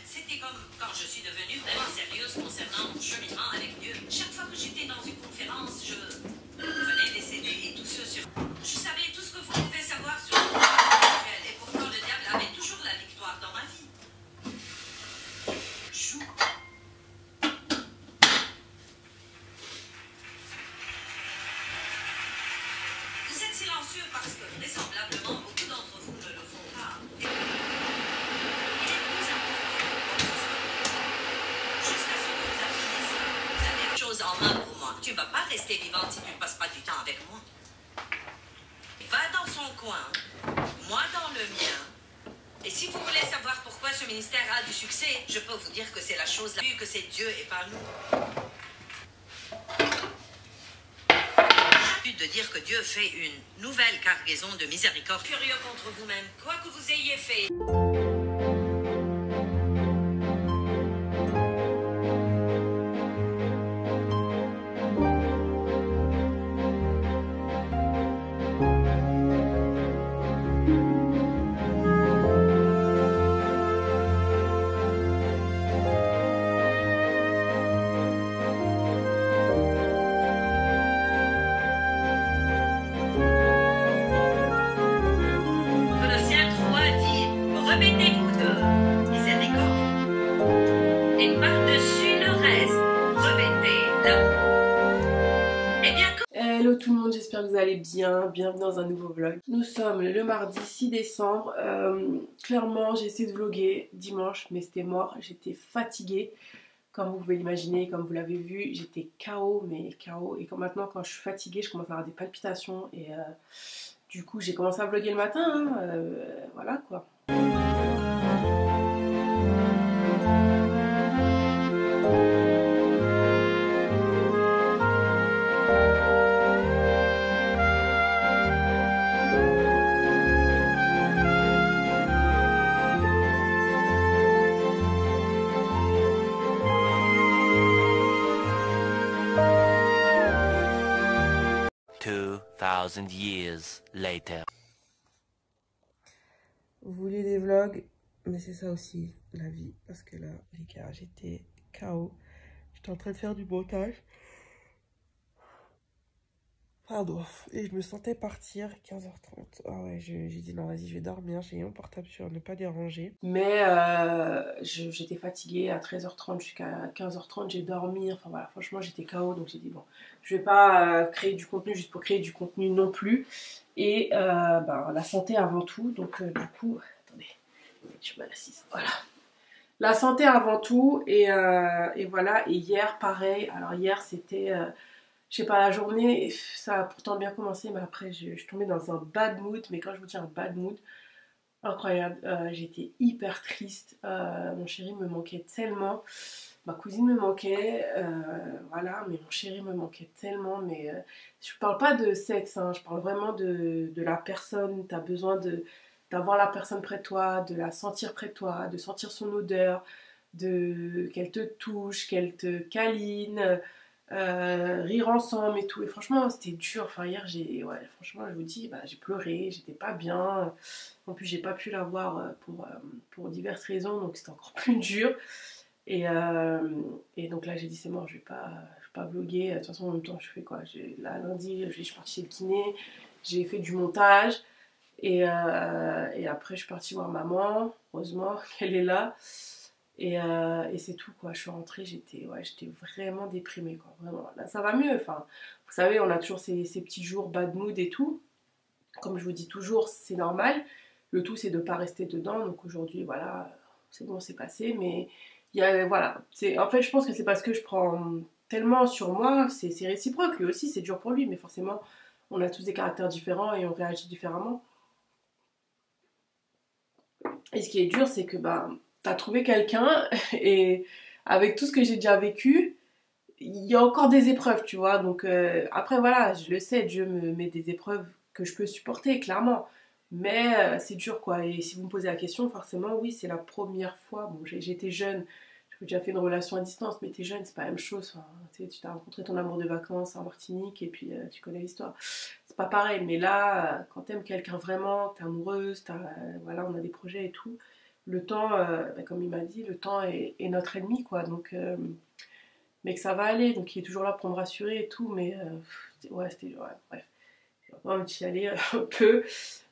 C'était comme quand je suis devenue vraiment sérieuse concernant mon cheminement avec Dieu. Chaque fois que j'étais dans une conférence, je prenais des CD et tout ce sur... Je savais tout ce que vous pouvez savoir sur le pouvoir spirituel et pourtant le diable avait toujours la victoire dans ma vie. Joue. Vous êtes silencieux parce que vraisemblablement beaucoup d'entre vous ne le font pas. Il est plus important jusqu'à ce que vous appreniez ça. Vous avez une chose en main pour moi. Tu ne vas pas rester vivante si tu ne passes pas du temps avec moi. Va dans son coin, moi dans le mien. Et si vous voulez savoir pourquoi ce ministère a du succès, je peux vous dire que c'est la chose la plus que c'est Dieu et pas nous. De dire que Dieu fait une nouvelle cargaison de miséricorde. Furieux contre vous-même, quoi que vous ayez fait. 'Hello tout le monde, j'espère que vous allez bien, bienvenue dans un nouveau vlog. Nous sommes le mardi 6 décembre, clairement j'ai essayé de vlogger dimanche mais c'était mort, j'étais fatiguée. Comme vous pouvez l'imaginer, comme vous l'avez vu, j'étais KO, mais KO. Et maintenant quand je suis fatiguée, je commence à avoir des palpitations et du coup j'ai commencé à vlogger le matin, hein, voilà quoi. 2000 years later. Vous voulez des vlogs, mais c'est ça aussi la vie. Parce que là, les gars, j'étais KO. J'étais en train de faire du montage. Pardon. Et je me sentais partir 15h30. Ah ouais, j'ai dit non, vas-y, je vais dormir. J'ai mis mon portable sur ne pas déranger. Mais j'étais fatiguée à 13h30 jusqu'à 15h30. J'ai dormi. Enfin voilà, franchement, j'étais KO. Donc j'ai dit bon, je vais pas créer du contenu juste pour créer du contenu non plus. Et la santé avant tout. Donc du coup, attendez, je suis mal assise. Voilà. La santé avant tout. Et voilà. Et hier, pareil. Alors hier, c'était... je sais pas, la journée, ça a pourtant bien commencé, mais après je suis tombée dans un bad mood. Mais quand je vous dis un bad mood, incroyable, j'étais hyper triste. Mon chéri me manquait tellement, ma cousine me manquait, voilà, mais mon chéri me manquait tellement. Mais je parle pas de sexe, hein, je parle vraiment de la personne. T'as besoin d'avoir la personne près de toi, de la sentir près de toi, de sentir son odeur, qu'elle te touche, qu'elle te câline. Rire ensemble et tout, et franchement c'était dur. Enfin hier franchement je vous dis, j'ai pleuré, j'étais pas bien. En plus j'ai pas pu la voir pour diverses raisons, donc c'était encore plus dur. Et donc là j'ai dit c'est mort, je vais pas vlogger. De toute façon en même temps je fais quoi, là lundi je suis partie chez le kiné, j'ai fait du montage et après je suis partie voir maman, heureusement qu'elle est là. Et c'est tout quoi, je suis rentrée, j'étais vraiment déprimée quoi, vraiment. Là ça va mieux, enfin, vous savez on a toujours ces petits jours bad mood et tout. Comme je vous dis toujours, c'est normal, le tout c'est de pas rester dedans. Donc aujourd'hui voilà, c'est bon, c'est passé. Mais voilà, en fait je pense que c'est parce que je prends tellement sur moi, c'est réciproque, lui aussi c'est dur pour lui. Mais forcément on a tous des caractères différents et on réagit différemment. Et ce qui est dur c'est que t'as trouvé quelqu'un et avec tout ce que j'ai déjà vécu, il y a encore des épreuves, tu vois. Donc après voilà, je le sais, Dieu me met des épreuves que je peux supporter, clairement. Mais c'est dur quoi. Et si vous me posez la question, forcément oui, c'est la première fois. Bon, j'étais jeune, j'ai déjà fait une relation à distance, mais t'es jeune, c'est pas la même chose. Enfin, tu t'as rencontré ton amour de vacances en Martinique et puis tu connais l'histoire. C'est pas pareil, mais là, quand t'aimes quelqu'un vraiment, t'es amoureuse, voilà, on a des projets et tout, le temps, comme il m'a dit, le temps est notre ennemi, quoi. Donc, mais que ça va aller, donc il est toujours là pour me rassurer et tout, mais ouais, bref. J'ai pas envie de chialer un peu.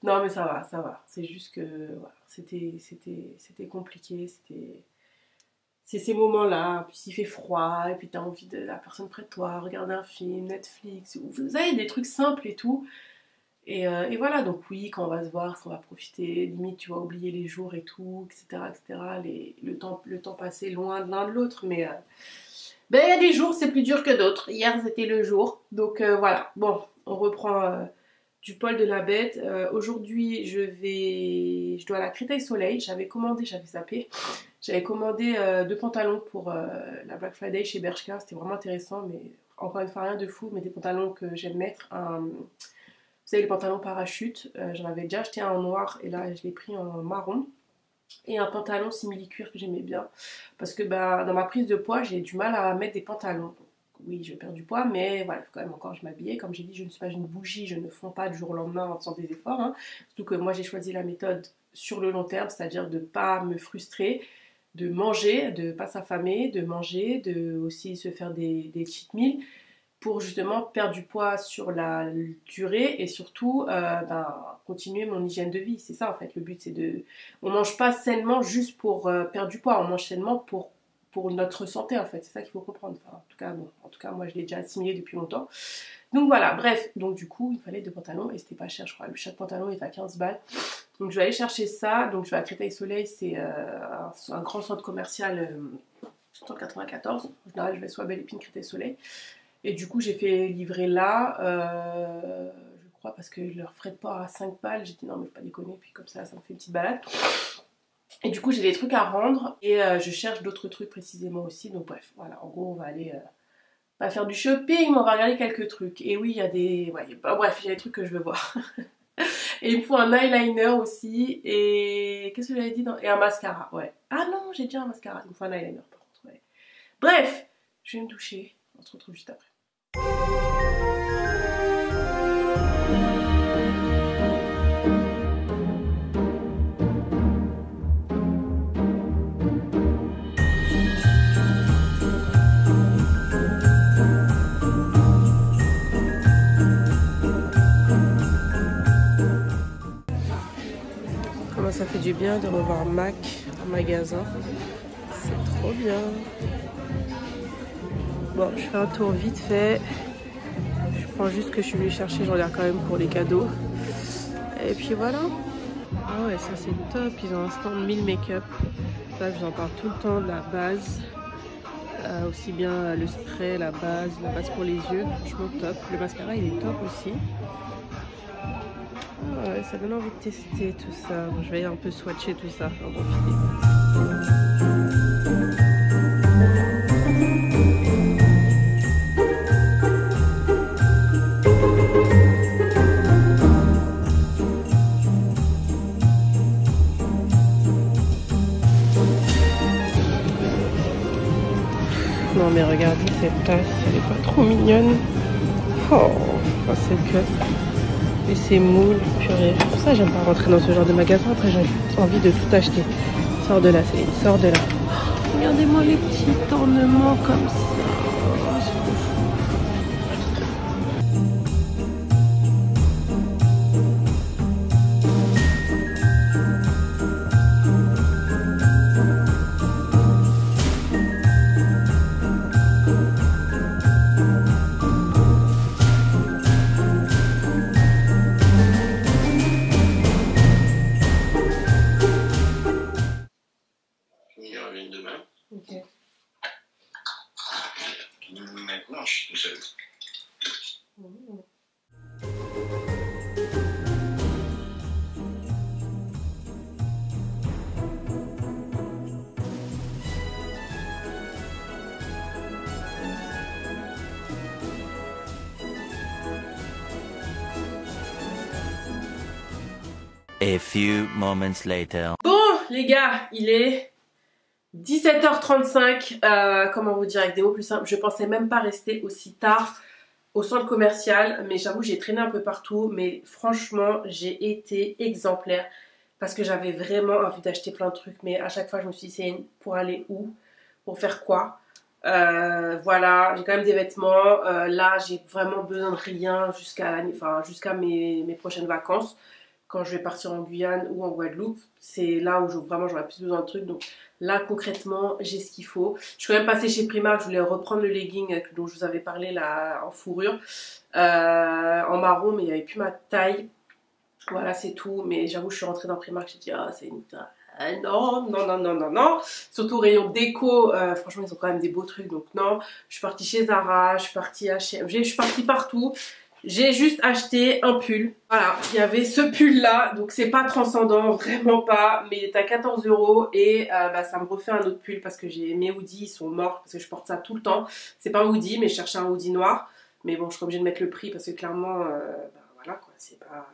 Non, mais ça va. C'est juste que, voilà, c'était compliqué, c'est ces moments-là, puis il fait froid, et puis t'as envie de la personne près de toi, regarder un film, Netflix, ou vous savez, des trucs simples et tout. Et voilà, donc oui, quand on va se voir, on va profiter, limite tu vas oublier les jours et tout, etc. Le temps passé loin de l'un de l'autre, mais il y a des jours c'est plus dur que d'autres. Hier c'était le jour, donc voilà, bon, on reprend du poil de la bête. Aujourd'hui je dois aller à Créteil Soleil, j'avais zappé. J'avais commandé 2 pantalons pour la Black Friday chez Bershka, c'était vraiment intéressant, mais encore une fois rien de fou, mais des pantalons que j'aime mettre. Vous savez, les pantalons parachute, j'en avais déjà acheté un en noir et là je l'ai pris en marron. Et un pantalon simili-cuir que j'aimais bien, parce que dans ma prise de poids j'ai du mal à mettre des pantalons. Donc, oui, je perds du poids, mais voilà, il faut quand même encore je m'habiller. Comme j'ai dit, je ne suis pas une bougie, je ne fonds pas du jour au lendemain en faisant des efforts. Hein. Surtout que moi j'ai choisi la méthode sur le long terme, c'est-à-dire de ne pas me frustrer, de manger, de ne pas s'affamer, de manger, de aussi se faire des cheat meals pour justement perdre du poids sur la durée et surtout continuer mon hygiène de vie. C'est ça en fait, le but c'est de... On mange pas sainement juste pour perdre du poids, on mange sainement pour notre santé en fait, c'est ça qu'il faut comprendre. Enfin, en tout cas moi je l'ai déjà assimilé depuis longtemps. Donc voilà, bref, donc du coup il fallait 2 pantalons et c'était pas cher je crois, chaque pantalon est à 15 balles. Donc je vais aller chercher ça, donc je vais à Créteil Soleil, c'est un grand centre commercial dans le 94. En général je vais soit Belle Épine, Créteil Soleil. Et du coup j'ai fait livrer là, je crois parce que leur frais de port à 5 balles, j'ai dit non mais faut pas déconner, puis comme ça me fait une petite balade. Et du coup j'ai des trucs à rendre et je cherche d'autres trucs précisément aussi, donc bref, voilà, en gros on va aller... pas faire du shopping, mais on va regarder quelques trucs. Et oui, il y a des... Ouais, bref, il y a des trucs que je veux voir. Et il me faut un eyeliner aussi. Et... Qu'est-ce que j'avais dit Et un mascara, ouais. Ah non, j'ai déjà un mascara. Il me faut un eyeliner par contre, ouais. Bref, je vais me doucher. On se retrouve juste après. Ça fait du bien de revoir Mac en magasin, c'est trop bien. Bon, je fais un tour vite fait, je prends juste ce que je suis venue chercher, je regarde quand même pour les cadeaux. Et puis voilà. Ah ouais, ça c'est top, ils ont un stand 1000 make-up. Ça, je vous en parle tout le temps, de la base. Aussi bien le spray, la base pour les yeux, franchement top. Le mascara il est top aussi. Ah ouais, ça donne envie de tester tout ça. Bon, je vais un peu swatcher tout ça, en profiter. Non mais regardez cette tasse, elle est pas trop mignonne. Oh, c'est que... Et c'est moule, purée. Pour ça, j'aime pas rentrer dans ce genre de magasin. Après, j'ai envie de tout acheter. Sors de là, Céline, sors de là. Oh, regardez-moi les petits ornements comme ça. Oh, c'est trop fou. Okay. Maintenant, je suis tout seul. A few moments later. Bon, les gars, il est 17h35, comment vous dire avec des mots plus simples, je pensais même pas rester aussi tard au centre commercial, mais j'avoue j'ai traîné un peu partout, mais franchement j'ai été exemplaire parce que j'avais vraiment envie d'acheter plein de trucs, mais à chaque fois je me suis dit c'est pour aller où, pour faire quoi. Voilà, j'ai quand même des vêtements, là j'ai vraiment besoin de rien jusqu'à mes prochaines vacances. Quand je vais partir en Guyane ou en Guadeloupe, c'est là où vraiment j'aurai plus besoin de trucs. Donc là concrètement j'ai ce qu'il faut. Je suis quand même passée chez Primark, je voulais reprendre le legging dont je vous avais parlé là en fourrure, en marron, mais il n'y avait plus ma taille. Voilà c'est tout, mais j'avoue je suis rentrée dans Primark, j'ai dit ah c'est une... non, non, non, non, non, non. Surtout rayon déco, franchement ils ont quand même des beaux trucs, donc non. Je suis partie chez Zara, je suis partie à H&M, je suis partie partout. J'ai juste acheté un pull. Voilà, il y avait ce pull là, donc c'est pas transcendant, vraiment pas, mais il est à 14 € et ça me refait un autre pull parce que mes hoodies ils sont morts parce que je porte ça tout le temps. C'est pas un hoodie, mais je cherchais un hoodie noir, mais bon je suis obligée de mettre le prix parce que clairement, voilà quoi, c'est pas...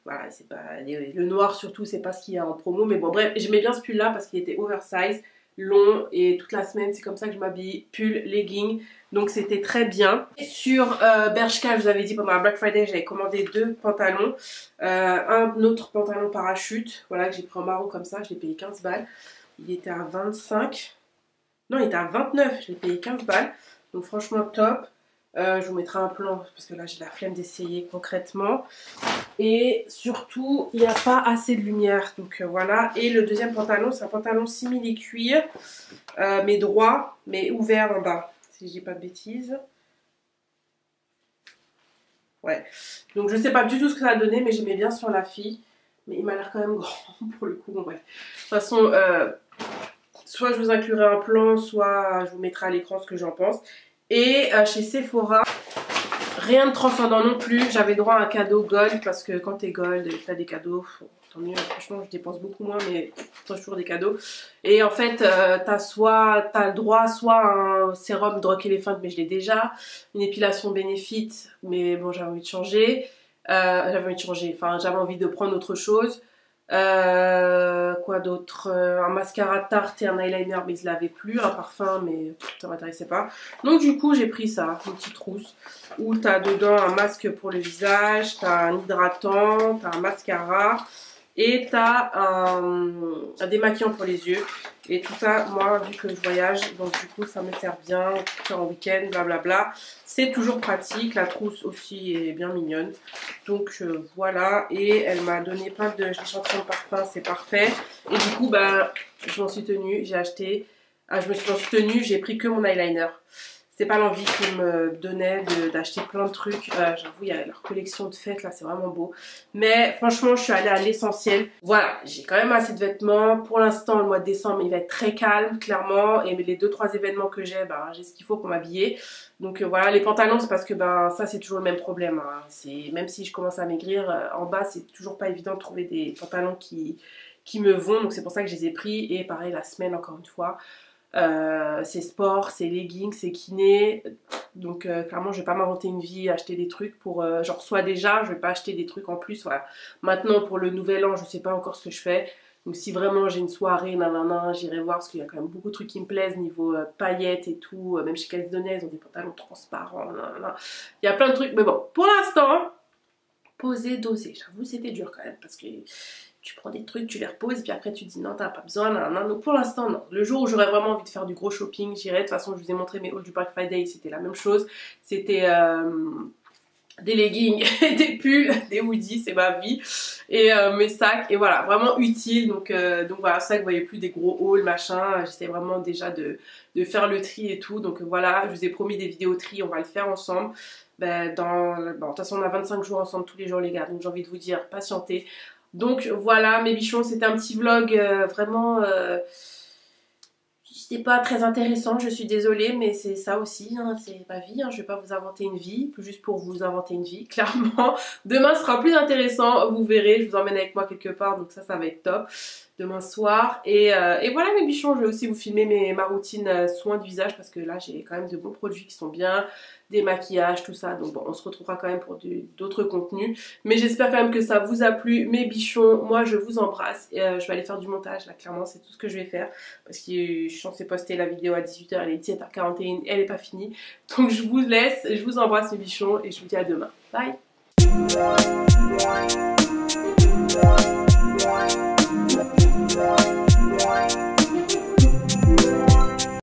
Voilà, c'est pas... Le noir surtout, c'est pas ce qu'il y a en promo, mais bon bref, j'aimais bien ce pull là parce qu'il était oversize, long, et toute la semaine c'est comme ça que je m'habille, pull, legging, donc c'était très bien. Et sur Bershka, je vous avais dit pendant la Black Friday, j'avais commandé 2 pantalons, un autre pantalon parachute, voilà, que j'ai pris en marron comme ça, je l'ai payé 15 balles, il était à 25, non il était à 29, je l'ai payé 15 balles, donc franchement top. Je vous mettrai un plan parce que là j'ai la flemme d'essayer concrètement. Et surtout il n'y a pas assez de lumière, donc voilà. Et le deuxième pantalon, c'est un pantalon simili cuir, mais droit, mais ouvert en bas, si je dis pas de bêtises. Ouais, donc je sais pas du tout ce que ça a donné, mais j'aimais bien sur la fille, mais il m'a l'air quand même grand pour le coup. Bon bref, de toute façon soit je vous inclurai un plan, soit je vous mettrai à l'écran ce que j'en pense. Et chez Sephora, rien de transcendant non plus, j'avais droit à un cadeau gold parce que quand t'es gold, t'as des cadeaux, tant mieux, franchement je dépense beaucoup moins mais t'as toujours des cadeaux. Et en fait t'as le droit soit à un sérum Drunk Elephant mais je l'ai déjà, une épilation Benefit mais bon j'avais envie de changer, j'avais envie de prendre autre chose. Quoi d'autre, un mascara Tarte et un eyeliner mais ils l'avaient plus, un parfum mais ça m'intéressait pas, donc du coup j'ai pris ça, une petite trousse où t'as dedans un masque pour le visage, t'as un hydratant, t'as un mascara et t'as un démaquillant pour les yeux. Et tout ça, moi vu que je voyage, donc du coup ça me sert bien en week-end, blablabla. C'est toujours pratique, la trousse aussi est bien mignonne. Donc voilà, et elle m'a donné plein d'échantillons de parfum, c'est parfait. Et du coup je m'en suis tenue, j'ai acheté, je me suis tenue, j'ai pris que mon eyeliner. C'est pas l'envie qu'ils me donnaient d'acheter plein de trucs. J'avoue, il y a leur collection de fêtes là, c'est vraiment beau. Mais franchement, je suis allée à l'essentiel. Voilà, j'ai quand même assez de vêtements. Pour l'instant, le mois de décembre, il va être très calme, clairement. Et les 2-3 événements que j'ai, j'ai ce qu'il faut pour m'habiller. Donc voilà, les pantalons, c'est parce que ça, c'est toujours le même problème. Hein. Même si je commence à maigrir, en bas, c'est toujours pas évident de trouver des pantalons qui me vont. Donc c'est pour ça que je les ai pris. Et pareil, la semaine, encore une fois. C'est sport, c'est leggings, c'est kiné, donc clairement je vais pas m'inventer une vie, acheter des trucs pour j'en reçois déjà, je vais pas acheter des trucs en plus, voilà. Maintenant pour le nouvel an je sais pas encore ce que je fais, donc si vraiment j'ai une soirée, nanana, j'irai voir parce qu'il y a quand même beaucoup de trucs qui me plaisent niveau paillettes et tout, même chez Calzone ils ont des pantalons transparents, nanana. Il y a plein de trucs, mais bon, pour l'instant, poser, doser, j'avoue c'était dur quand même parce que tu prends des trucs, tu les reposes, et puis après tu te dis non, t'as pas besoin, nan. Donc pour l'instant, non. Le jour où j'aurais vraiment envie de faire du gros shopping, j'irai. De toute façon, je vous ai montré mes hauls du Black Friday, c'était la même chose. C'était des leggings, des pulls, des hoodies, c'est ma vie, et mes sacs, et voilà, vraiment utile. Donc voilà, c'est ça que vous voyez plus des gros hauls, machin. J'essaie vraiment déjà de faire le tri et tout. Donc voilà, je vous ai promis des vidéos tri, on va le faire ensemble. De toute façon, on a 25 jours ensemble tous les jours, les gars. Donc j'ai envie de vous dire, patientez. Donc voilà mes bichons, c'était un petit vlog vraiment, c'était pas très intéressant, je suis désolée, mais c'est ça aussi, hein, c'est ma vie, hein, je vais pas vous inventer une vie, juste pour vous inventer une vie, clairement. Demain sera plus intéressant, vous verrez, je vous emmène avec moi quelque part, donc ça va être top. demain soir. Et voilà mes bichons, je vais aussi vous filmer ma routine soins du visage parce que là j'ai quand même de bons produits qui sont bien, des maquillages, tout ça. Donc bon, on se retrouvera quand même pour d'autres contenus. Mais j'espère quand même que ça vous a plu mes bichons. Moi je vous embrasse. Et, je vais aller faire du montage là, clairement c'est tout ce que je vais faire. Parce que je suis censée poster la vidéo à 18 h, elle est 17 h 41, elle n'est pas finie. Donc je vous laisse, je vous embrasse mes bichons et je vous dis à demain. Bye.